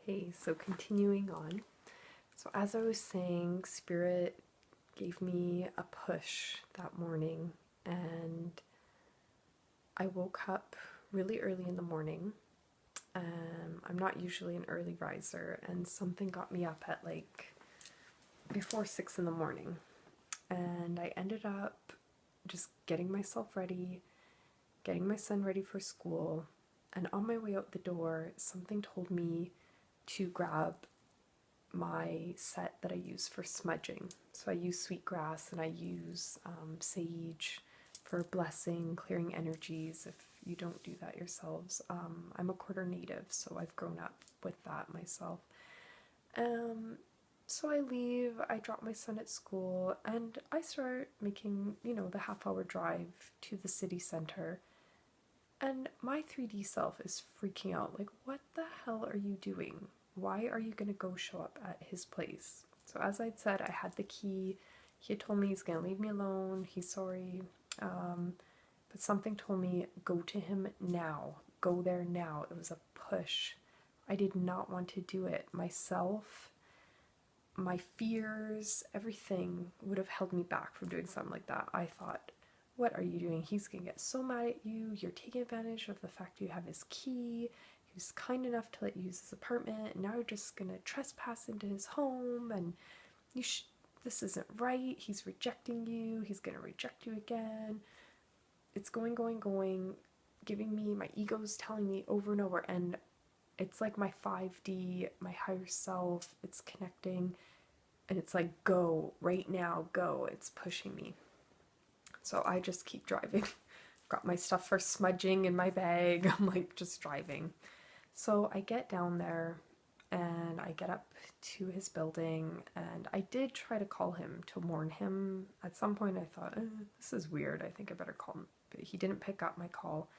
Hey, so continuing on. So, as I was saying, Spirit gave me a push that morning, and I woke up really early in the morning. I'm not usually an early riser, and something got me up at like before 6 in the morning. And I ended up just getting myself ready, getting my son ready for school. And on my way out the door, something told me to grab my set that I use for smudging. So I use sweetgrass and I use sage for blessing, clearing energies if you don't do that yourselves. I'm a quarter native, so I've grown up with that myself. So I leave, I drop my son at school, and I start making, the half-hour drive to the city center. And my 3D self is freaking out. Like, what the hell are you doing? Why are you going to go show up at his place? So, as I'd said, I had the key. He had told me he's going to leave me alone. He's sorry. But something told me, go to him now. Go there now. It was a push. I did not want to do it. Myself, my fears, everything would have held me back from doing something like that. I thought, what are you doing? He's gonna get so mad at you. You're taking advantage of the fact you have his key. He was kind enough to let you use his apartment, and now you're just gonna trespass into his home, and this isn't right. He's rejecting you. He's gonna reject you again. It's going, giving me, my ego's telling me over and over, and it's like my 5D, my higher self, it's connecting, and it's like, go, right now, go. It's pushing me. So I just keep driving. Got my stuff for smudging in my bag. I'm like just driving. So I get down there and I get up to his building, and I did try to call him to warn him. At some point I thought, this is weird. I think I better call him. But he didn't pick up my call.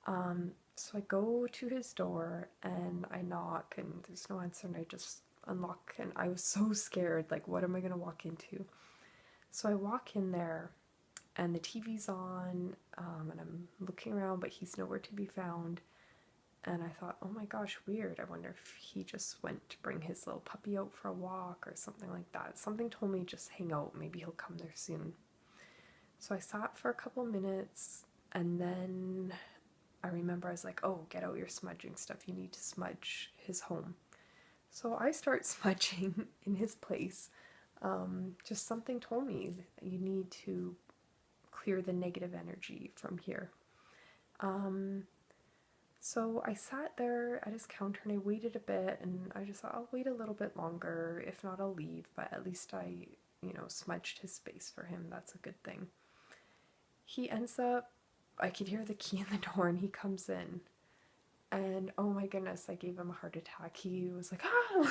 So I go to his door and I knock and there's no answer, and I just unlock, and I was so scared. Like, what am I going to walk into? So I walk in there and the TV's on, and I'm looking around, but he's nowhere to be found. And I thought, oh my gosh, weird. I wonder if he just went to bring his little puppy out for a walk or something like that. Something told me just hang out. Maybe he'll come there soon. So I sat for a couple minutes, and then I remember I was like, oh, get out your smudging stuff. You need to smudge his home. So I start smudging in his place. Just something told me you need to clear the negative energy from here. So I sat there at his counter and I waited a bit, and I just thought, I'll wait a little bit longer. If not, I'll leave, but at least I, smudged his space for him. That's a good thing. He ends up, I could hear the key in the door, and he comes in. And oh my goodness, I gave him a heart attack. He was like,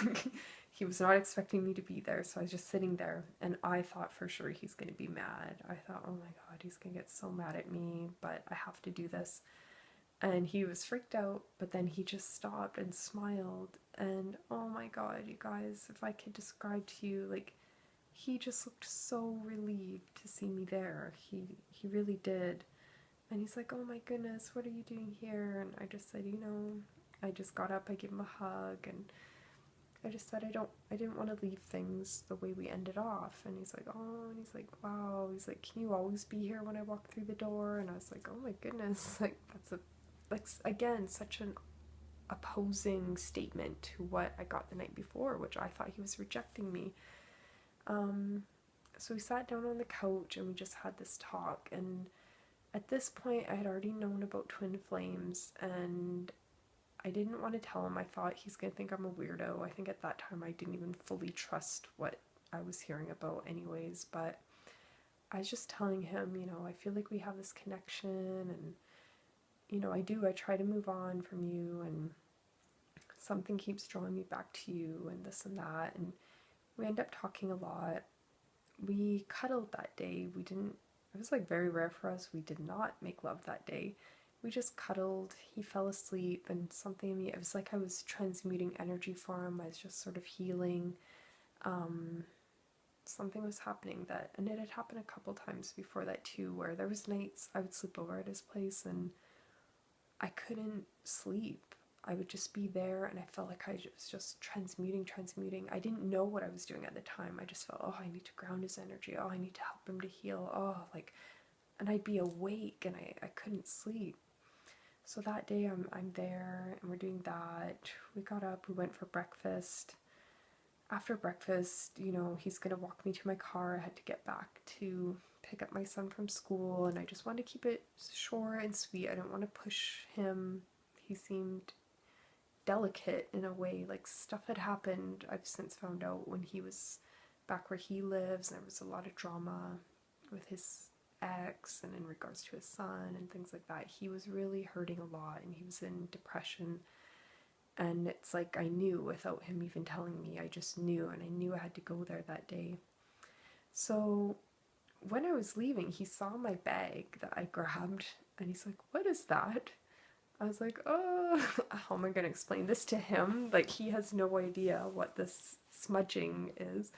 like, he was not expecting me to be there. So I was just sitting there, and I thought for sure he's going to be mad. I thought, oh my God, he's going to get so mad at me, but I have to do this. And he was freaked out, but then he just stopped and smiled. And oh my God, you guys, if I could describe to you, like, he just looked so relieved to see me there. He really did. And he's like, oh my goodness, what are you doing here? And I just said, I just got up, I gave him a hug, and I just said I didn't want to leave things the way we ended off. And he's like, oh, and he's like, wow. He's like, can you always be here when I walk through the door? And I was like, oh my goodness, like, that's again, such an opposing statement to what I got the night before, which I thought he was rejecting me. So we sat down on the couch and we just had this talk, and at this point, I had already known about twin flames, and I didn't want to tell him. I thought he's going to think I'm a weirdo. I think at that time I didn't even fully trust what I was hearing about anyways, but I was just telling him, I feel like we have this connection, and, I try to move on from you, and something keeps drawing me back to you, and this and that, and we end up talking a lot. We cuddled that day. It was like very rare for us. We did not make love that day. We just cuddled. He fell asleep, and something in me, it was like I was transmuting energy for him. I was just sort of healing. Something was happening and it had happened a couple times before that too, where there was nights I would sleep over at his place and I couldn't sleep. I would just be there, and I felt like I was just transmuting. I didn't know what I was doing at the time. I just felt, oh, I need to ground his energy. Oh, I need to help him to heal. Oh, like, and I'd be awake, and I couldn't sleep. So that day I'm there, and we're doing that. We got up, we went for breakfast. After breakfast, you know, he's gonna walk me to my car. I had to get back to pick up my son from school, and I just wanted to keep it short and sweet. I didn't want to push him. He seemed delicate in a way, like stuff had happened, I've since found out, when he was back where he lives. There was a lot of drama with his ex and in regards to his son and things like that. He was really hurting a lot, and he was in depression, and it's like I knew without him even telling me. I just knew, and I knew I had to go there that day. So when I was leaving, he saw my bag that I grabbed, and he's like, "What is that?" I was like, oh, how am I going to explain this to him? Like, he has no idea what this smudging is.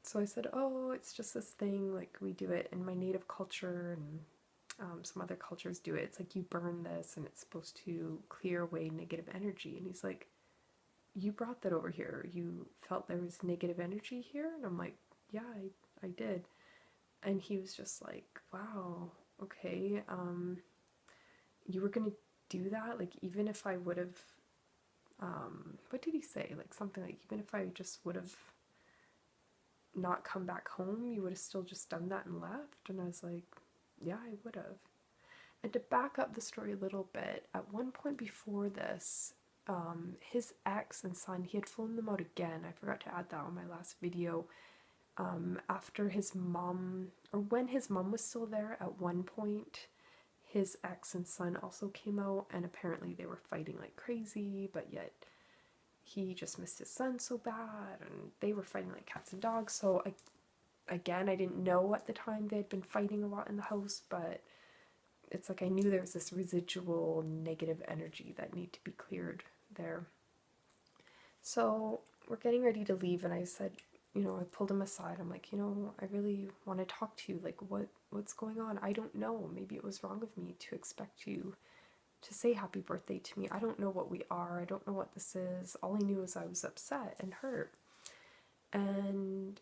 So I said, oh, it's just this thing, like, we do it in my native culture, and some other cultures do it. It's like you burn this, and it's supposed to clear away negative energy. And he's like, you brought that over here. You felt there was negative energy here? And I'm like, yeah, I did. And he was just like, wow, okay, you were going to do that? Like, even if I would have, what did he say? Like, something like, even if I just would have not come back home, you would have still just done that and left? And I was like, yeah, I would have. And to back up the story a little bit, at one point before this, his ex and son, he had flown them out again. I forgot to add that on my last video. After his mom, or when his mom was still there, at one point, his ex and son also came out, and apparently they were fighting like crazy, but yet he just missed his son so bad, and they were fighting like cats and dogs. So I didn't know at the time they had been fighting a lot in the house, but it's like I knew there was this residual negative energy that needed to be cleared there. So we're getting ready to leave, and I said, you know, I pulled him aside. I'm like, you know, I really want to talk to you. Like, what's going on? I don't know. Maybe it was wrong of me to expect you to say happy birthday to me. I don't know what we are. I don't know what this is. All I knew is I was upset and hurt. And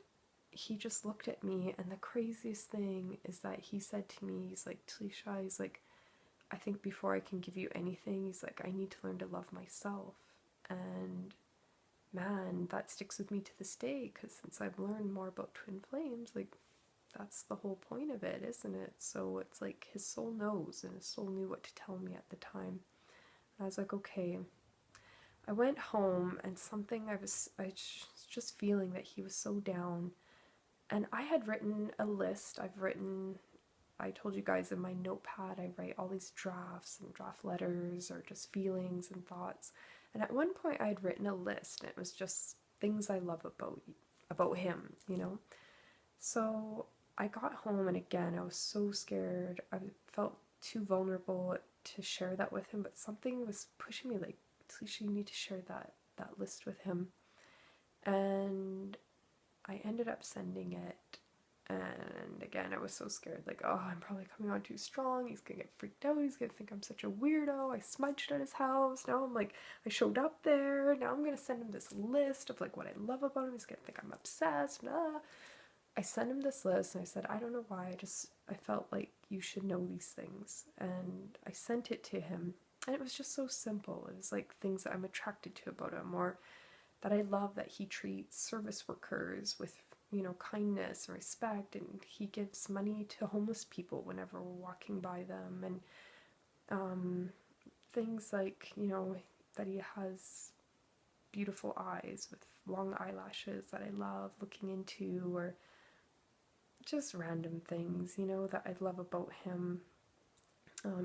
he just looked at me, and the craziest thing is that he said to me, he's like, Talisha, he's like, I think before I can give you anything, he's like, I need to learn to love myself. And man, that sticks with me to this day, because since I've learned more about twin flames, like, that's the whole point of it, isn't it? So it's like his soul knows, and his soul knew what to tell me at the time. And I was like, okay. I went home, and I was just feeling that he was so down, and I had written a list. I told you guys in my notepad, I write all these drafts and draft letters, or just feelings and thoughts. And at one point I had written a list, and it was just things I love about him, you know? So I got home, and again, I was so scared. I felt too vulnerable to share that with him, but something was pushing me, like, Talisha, you need to share that list with him. And I ended up sending it. And again, I was so scared, like, oh, I'm probably coming on too strong. He's gonna get freaked out. He's gonna think I'm such a weirdo. I smudged at his house. Now I'm like, I showed up there. Now I'm gonna send him this list of like what I love about him. He's gonna think I'm obsessed. Nah. I sent him this list, and I said, I don't know why. I felt like you should know these things. And I sent it to him. And it was just so simple. It was like things that I'm attracted to about him, or that I love that he treats service workers with, you know, kindness and respect, and he gives money to homeless people whenever we're walking by them, and things like, you know, that he has beautiful eyes with long eyelashes that I love looking into, or just random things, you know, that I love about him.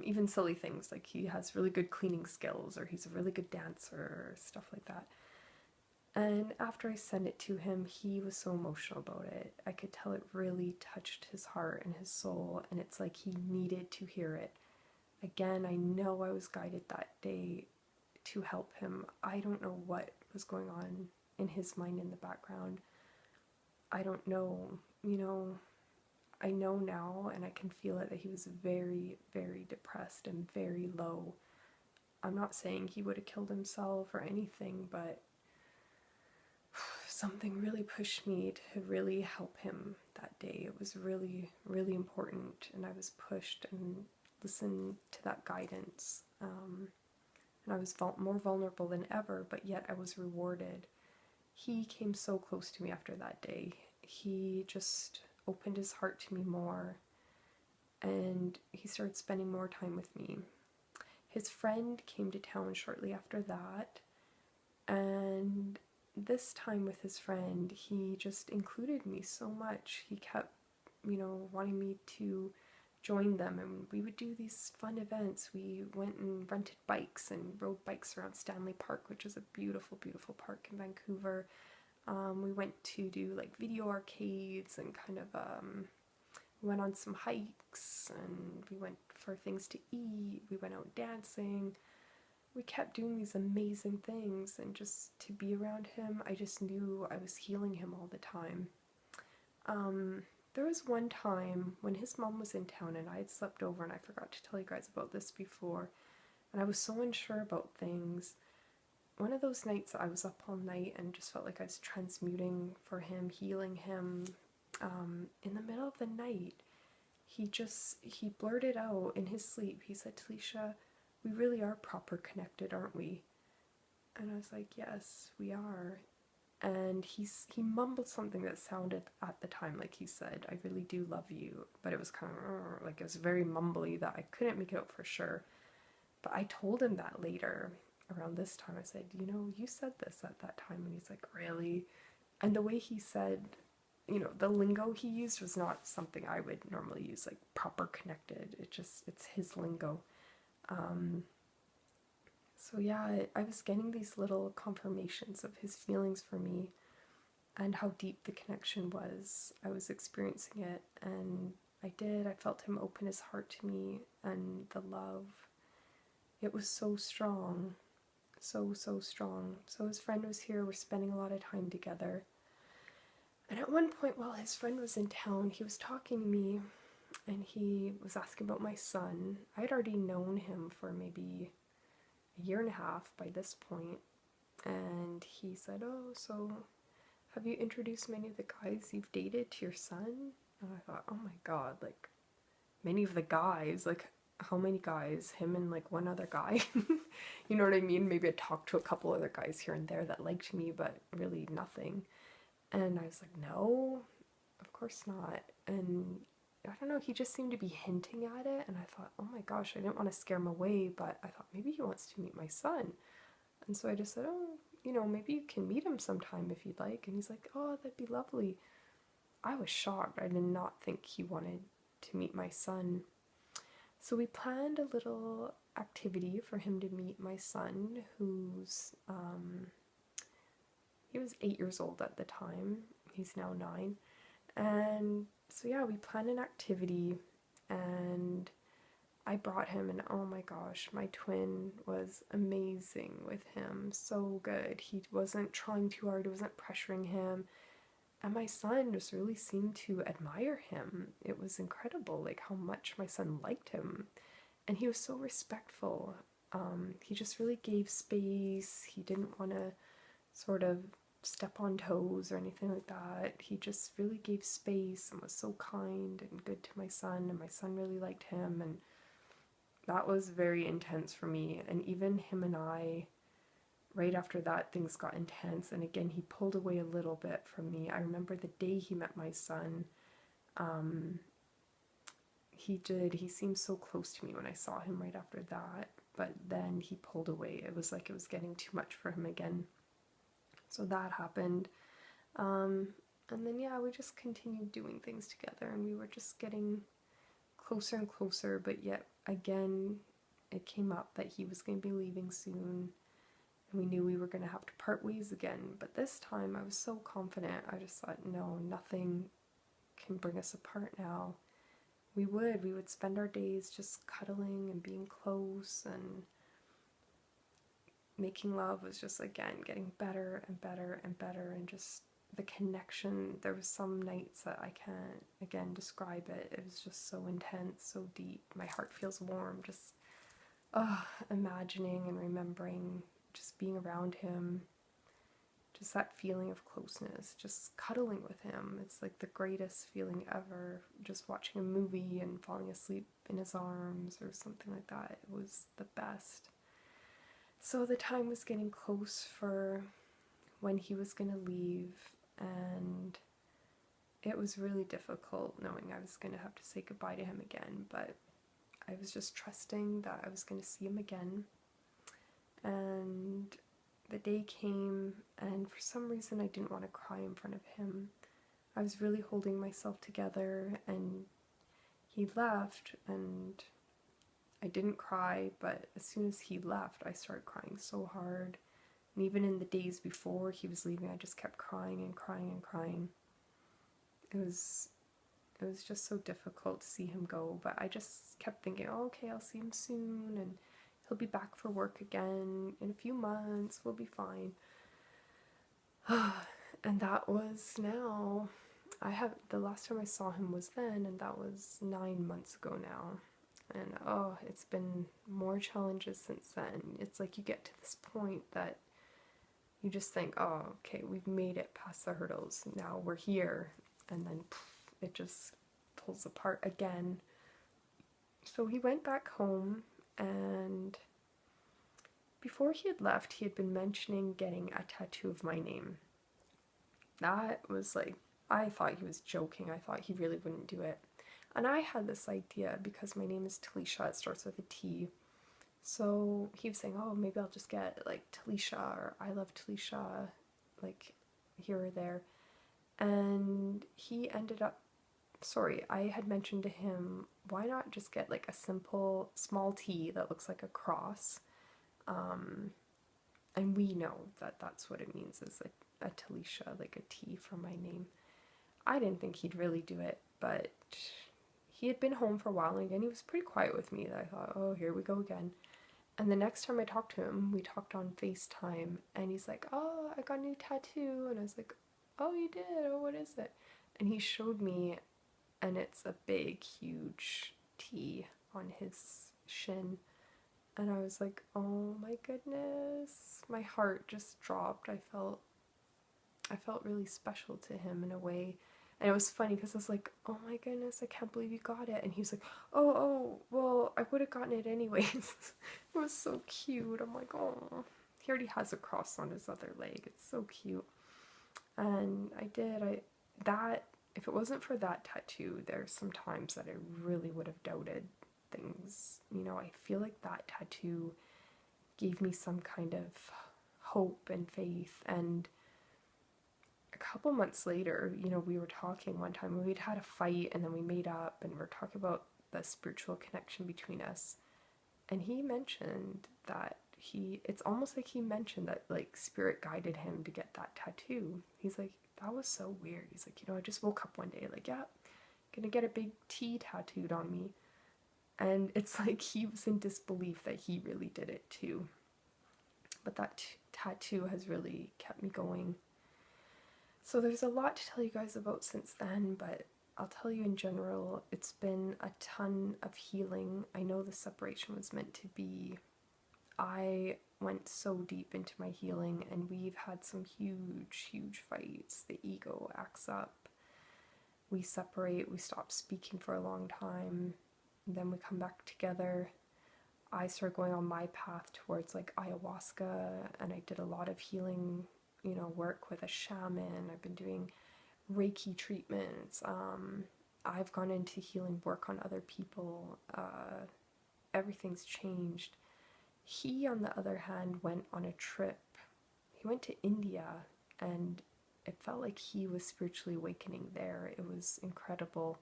Even silly things like he has really good cleaning skills, or he's a really good dancer, or stuff like that. And after I sent it to him, he was so emotional about it. I could tell it really touched his heart and his soul, and it's like he needed to hear it. Again, I know I was guided that day to help him. I don't know what was going on in his mind in the background. I don't know, you know, I know now, and I can feel it, that he was very, very depressed and very low. I'm not saying he would have killed himself or anything, but something really pushed me to really help him that day. It was really, really important, and I was pushed and listened to that guidance. And I was more vulnerable than ever, but yet I was rewarded. He came so close to me after that day. He just opened his heart to me more, and he started spending more time with me. His friend came to town shortly after that, and this time with his friend, he just included me so much. He kept, wanting me to join them, and we would do these fun events. We went and rented bikes and rode bikes around Stanley Park, which is a beautiful, beautiful park in Vancouver. We went to do like video arcades and kind of we went on some hikes, and we went for things to eat. We went out dancing. We kept doing these amazing things, and just to be around him, I just knew I was healing him all the time. There was one time when his mom was in town and I had slept over, and I forgot to tell you guys about this before, and I was so unsure about things. One of those nights I was up all night and just felt like I was transmuting for him, healing him. In the middle of the night, he blurted out in his sleep, he said, "Talisha, we really are proper connected, aren't we?" And I was like, "Yes, we are." And he mumbled something that sounded at the time like he said, "I really do love you," but it was kind of like, it was very mumbly that I couldn't make it out for sure. But I told him that later, around this time. I said, "You said this at that time." And he's like, "Really?" And the way he said, the lingo he used was not something I would normally use, like proper connected. It's his lingo. So yeah, I was getting these little confirmations of his feelings for me and how deep the connection was. I was experiencing it, and I felt him open his heart to me, and the love, it was so strong, so, so strong. So his friend was here, we're spending a lot of time together. And at one point while his friend was in town, he was talking to me, and he was asking about my son. I'd already known him for maybe a year and a half by this point, and he said, "Oh, so have you introduced many of the guys you've dated to your son?" And I thought, oh my god, like, many of the guys, like, how many guys? Him and like one other guy. You know what I mean? Maybe I talked to a couple other guys here and there that liked me, but really nothing. And I was like, no, of course not. And I don't know, he just seemed to be hinting at it, and I thought, oh my gosh, I didn't want to scare him away, but I thought maybe he wants to meet my son. And so I just said, "Oh, maybe you can meet him sometime if you'd like." And he's like, "Oh, that'd be lovely." I was shocked. I did not think he wanted to meet my son. So we planned a little activity for him to meet my son, who's, he was 8 years old at the time. He's now 9. And so yeah, we planned an activity, and I brought him, and oh my gosh, my twin was amazing with him. So good. He wasn't trying too hard, it wasn't pressuring him. And my son just really seemed to admire him. It was incredible, like, how much my son liked him. And he was so respectful. He just really gave space. He didn't want to sort of step on toes or anything like that. He just really gave space and was so kind and good to my son, and my son really liked him, and that was very intense for me. And even him and I, right after that, things got intense, and again, he pulled away a little bit from me. I remember the day he met my son, he seemed so close to me when I saw him right after that, but then he pulled away. It was like it was getting too much for him again. So that happened. And then, yeah, we just continued doing things together, and we were just getting closer and closer, but yet again, it came up that he was going to be leaving soon, and we knew we were going to have to part ways again. But this time I was so confident. I just thought, no, nothing can bring us apart now. We would spend our days just cuddling and being close, and making love was just, again, getting better and better and better, and just the connection. There was some nights that I can't, again, describe it. It was just so intense, so deep. My heart feels warm just imagining and remembering just being around him, just that feeling of closeness, just cuddling with him. It's like the greatest feeling ever. Just watching a movie and falling asleep in his arms or something like that. It was the best. So the time was getting close for when he was going to leave, and it was really difficult knowing I was going to have to say goodbye to him again, but I was just trusting that I was going to see him again. And the day came, and for some reason I didn't want to cry in front of him. I was really holding myself together, and he left, and I didn't cry, but as soon as he left, I started crying so hard. And even in the days before he was leaving, I just kept crying and crying and crying. It was just so difficult to see him go, but I just kept thinking, oh, okay, I'll see him soon, and he'll be back for work again in a few months, we'll be fine. And that was now, the last time I saw him was then, and that was 9 months ago now. And it's been more challenges since then. It's like you get to this point that you just think, oh, okay, we've made it past the hurdles, now we're here, and then it just pulls apart again. So he went back home, and before he had left, he had been mentioning getting a tattoo of my name. That was like, I thought he was joking. I thought he really wouldn't do it. And I had this idea because my name is Talisha, it starts with a T. So he was saying, oh, maybe I'll just get like Talisha or I love Talisha, like here or there. And he ended up, I had mentioned to him, why not just get like a simple small T that looks like a cross? And we know that that's what it means, is a Talisha, like a T for my name. I didn't think he'd really do it, but he had been home for a while, and again, he was pretty quiet with me. I thought, oh, here we go again. And the next time I talked to him, we talked on FaceTime, and he's like, oh, I got a new tattoo. And I was like, oh, you did? Oh, what is it? And he showed me, and it's a big, huge T on his shin. And I was like, oh my goodness. My heart just dropped. I felt really special to him in a way. And it was funny because I was like, oh my goodness, I can't believe you got it. And he was like, oh, well, I would have gotten it anyways. It was so cute. I'm like, oh, he already has a cross on his other leg. It's so cute. And if it wasn't for that tattoo, there's some times that I really would have doubted things. You know, I feel like that tattoo gave me some kind of hope and faith. And a couple months later, you know, we were talking one time, we'd had a fight, and then we made up, and we're talking about the spiritual connection between us. And he mentioned that it's almost like he mentioned that like spirit guided him to get that tattoo. He's like, that was so weird. He's like, you know, I just woke up one day like, yeah, gonna get a big T tattooed on me. And it's like he was in disbelief that he really did it too. But that tattoo has really kept me going. So there's a lot to tell you guys about since then, but I'll tell you in general, it's been a ton of healing. I know the separation was meant to be. I went so deep into my healing, and we've had some huge, huge fights. The ego acts up. We separate, we stop speaking for a long time, then we come back together. I started going on my path towards like ayahuasca, and I did a lot of healing, you know, work with a shaman. I've been doing Reiki treatments. I've gone into healing work on other people. Everything's changed. He, on the other hand, went on a trip. He went to India, and it felt like he was spiritually awakening there. It was incredible.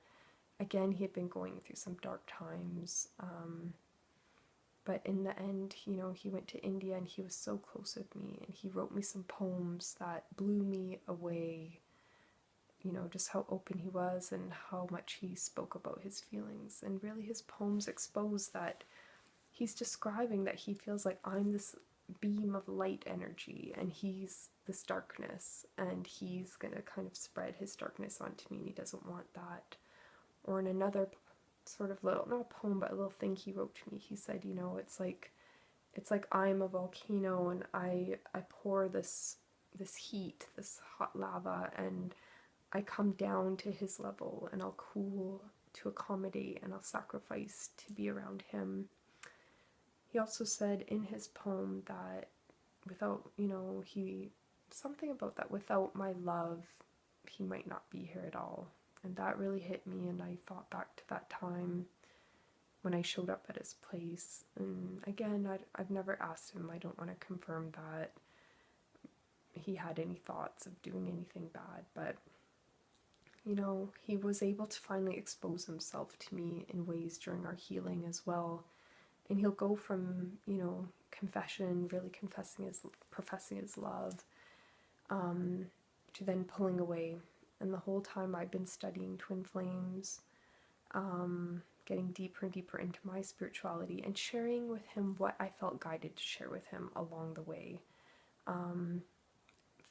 Again, he had been going through some dark times. But in the end, you know, he went to India, and he was so close with me, and he wrote me some poems that blew me away. You know, just how open he was and how much he spoke about his feelings. And really his poems expose that he's describing that he feels like I'm this beam of light energy, and he's this darkness, and he's gonna kind of spread his darkness onto me, and he doesn't want that. Or in another sort of little, not a poem, but a little thing he wrote to me. He said, you know, it's like I'm a volcano and I pour this heat, this hot lava, and I come down to his level and I'll cool to accommodate and I'll sacrifice to be around him. He also said in his poem that without, you know, he something about that without my love, he might not be here at all. And that really hit me, and I thought back to that time when I showed up at his place. And again, I've never asked him, I don't want to confirm that he had any thoughts of doing anything bad, but you know, he was able to finally expose himself to me in ways during our healing as well. And he'll go from, you know, confession, really professing his love, to then pulling away. And the whole time I've been studying twin flames, getting deeper and deeper into my spirituality and sharing with him what I felt guided to share with him along the way.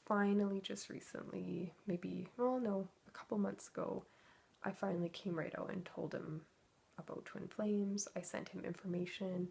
Finally, just recently, maybe, well, no, a couple months ago, I finally came right out and told him about twin flames. I sent him information.